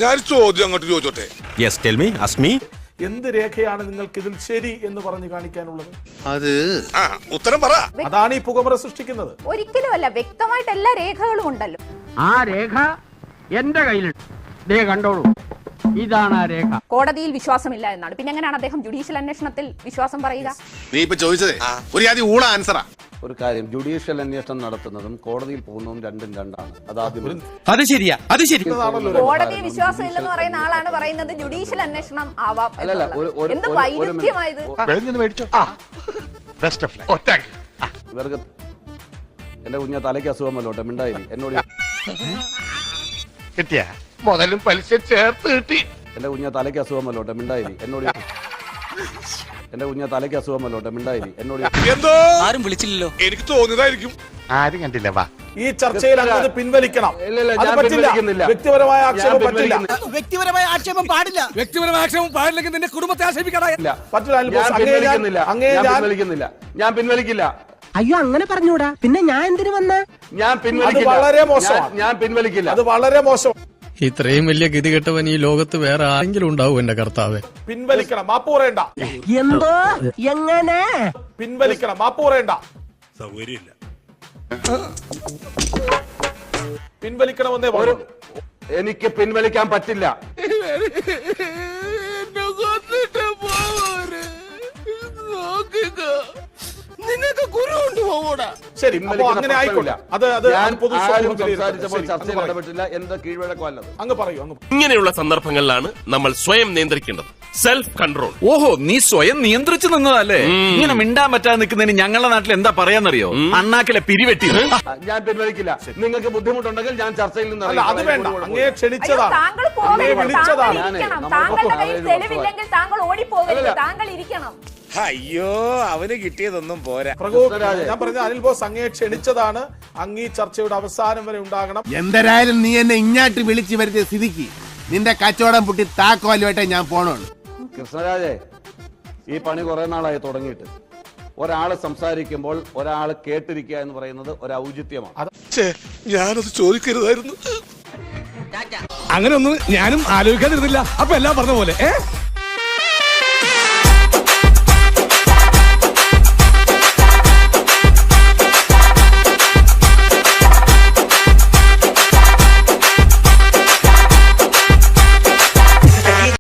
ഞാൻ ചോദ്യം അങ്ങോട്ട് ചോദിച്ചോട്ടെ. Yes tell me ask me. എന്ത് രേഖയാണ് നിങ്ങൾക്ക് ഇതിൽ ശരി എന്ന് പറഞ്ഞു കാണിക്കാനുള്ളത്? അത് ഉത്തരം പറ. അതാണ് ഈ പുകമറ സൃഷ്ടിക്കുന്നത്. ഒരിക്കലും അല്ല, വ്യക്തമായിട്ട് എല്ലാ രേഖകളും ഉണ്ടല്ലോ. ആ രേഖ എന്റെ കയ്യിലുണ്ട്, ദേ കണ്ടോളൂ, ഇതാണ് ആ രേഖ. കോടതിയിൽ വിശ്വാസമില്ല എന്നാണ്, പിന്നെ എങ്ങനെയാണ് അദ്ദേഹം ജുഡീഷ്യൽ അന്വേഷണത്തിൽ വിശ്വാസം പറയുക? നീ ഇപ്പൊ ചോദിച്ചതേ ഒരു ആദ്യം ഊള ആൻസറാ. ഒരു കാര്യം, ജുഡീഷ്യൽ അന്വേഷണം നടത്തുന്നതും കോടതിയിൽ പോകുന്നതും രണ്ടും രണ്ടാണ്. അതാദ്യം അത് ശരിയാ, അത് ശരി. കോടതി വിശ്വാസം ഇല്ലെന്ന് പറയുന്ന ആളാണ് പറയുന്നത് ജുഡീഷ്യൽ അന്വേഷണം ആവാം. എന്ത് വൈരുദ്ധ്യമായത്! ഇവർക്ക് എന്റെ കുഞ്ഞ തലയ്ക്ക് അസുഖമല്ലോട്ടെ, മിണ്ടായി എന്നോട് കിട്ടിയ മുതലും പലിശ ചേർത്ത് കിട്ടി. എന്റെ കുഞ്ഞ തലയ്ക്ക് അസുഖമല്ലോട്ടെ, മിണ്ടായി എന്നോട് എന്റെ കുഞ്ഞ തലയ്ക്ക് അസുഖമല്ലോട്ടെ, മിണ്ടായി എന്നോട് എന്തോ ആരും വിളിച്ചില്ലല്ലോ. എനിക്ക് തോന്നിയതായിരിക്കും. ആരും കണ്ടില്ല. വാ, ഈ ചർച്ചയിൽ അത് പിൻവലിക്കണം. ഞാൻ പിൻവലിക്കുന്നില്ല. വ്യക്തിപരമായ ആക്ഷേപം പറ്റില്ല. വ്യക്തിപരമായ ആക്ഷേപം പാടില്ല. വ്യക്തിപരമായ ആക്ഷേപം പാടില്ലെങ്കിൽ നിന്റെ കുടുംബത്തെ ആക്ഷേപിക്കണ. പറ്റില്ല. ഞാൻ പിൻവലിക്കില്ല. അയ്യോ, അങ്ങനെ പറഞ്ഞൂടാ. പിന്നെ ഞാൻ എന്തിനു വന്ന? ഞാൻ പിൻവലിക്കില്ല. വളരെ മോശമാണ്. ഞാൻ പിൻവലിക്കില്ല. അത് വളരെ മോശം. ഇത്രയും വലിയ ഗതികെട്ടവൻ ഈ ലോകത്ത് വേറെ ആരെങ്കിലും ഉണ്ടാവും എന്റെ കർത്താവേ. പിൻവലിക്കണം, മാപ്പ് പറയണ്ട. എന്തോ എങ്ങനെ പിൻവലിക്കണം, മാപ്പ് പറയണ്ട. സൗകര്യമില്ല. പിൻവലിക്കണമെന്നേ പറയൂ. എനിക്ക് പിൻവലിക്കാൻ പറ്റില്ല. ശരി, അങ്ങനെ ആയിക്കോട്ടെ. ചർച്ചയിൽ ഇടപെട്ടില്ല. എന്താ കീഴ്വഴക്കമല്ലത്? അങ്ങ് പറയൂ. ഇങ്ങനെയുള്ള സന്ദർഭങ്ങളിലാണ് നമ്മൾ സ്വയം നിയന്ത്രിക്കേണ്ടത്. Self control. ഓഹോ, നീ സ്വയം നിയന്ത്രിച്ചു നിന്നതല്ലേ? ഇങ്ങനെ മിണ്ടാൻ പറ്റാതെ നിൽക്കുന്നതിന് ഞങ്ങളുടെ നാട്ടിൽ എന്താ പറയാന്നറിയോ? അണ്ണാക്കിലെ പിരിവെട്ടി. ഞാൻ പിൻവലിക്കില്ല. നിങ്ങൾക്ക് ബുദ്ധിമുട്ടുണ്ടെങ്കിൽ ഞാൻ ചർച്ചയിൽ നിന്ന് അത് വേണ്ട. അങ്ങയെ ക്ഷണിച്ചതാണ്, താങ്കൾ വിളിച്ചതാണ്. താങ്കളുടെ കയ്യിൽ തെളിവില്ലെങ്കിൽ താങ്കൾ ഓടിപ്പോകരുത്, താങ്കൾ ഇരിക്കണം. അയ്യോ, അവന് കിട്ടിയതൊന്നും പോരാ. ഞാൻ പറഞ്ഞ അനിൽ ബോസ് അങ്ങയെ ക്ഷണിച്ചതാണ്. അങ്ങ് ഈ ചർച്ചയുടെ അവസാനം വരെ ഉണ്ടാകണം. എന്തായാലും നീ എന്നെ ഇങ്ങാട്ട് വിളിച്ചു വരുത്തിയ സ്ഥിതിക്ക് നിന്റെ കച്ചവടം പൊട്ടി താക്കോലുമായിട്ടേ ഞാൻ പോണുള്ളൂ. കൃഷ്ണരാജേ, ഈ പണി കുറെ നാളായി തുടങ്ങിയിട്ട്. ഒരാള് സംസാരിക്കുമ്പോൾ ഒരാള് കേട്ടിരിക്കുക എന്ന് പറയുന്നത് ഒരു ഔചിത്യമാണ്. ഞാനത് ചോദിക്കരുതായിരുന്നു. അങ്ങനെ ഒന്നും ഞാനും ആലോചിക്കാതിരുന്നില്ല. അപ്പൊ എല്ലാം പറഞ്ഞ പോലെ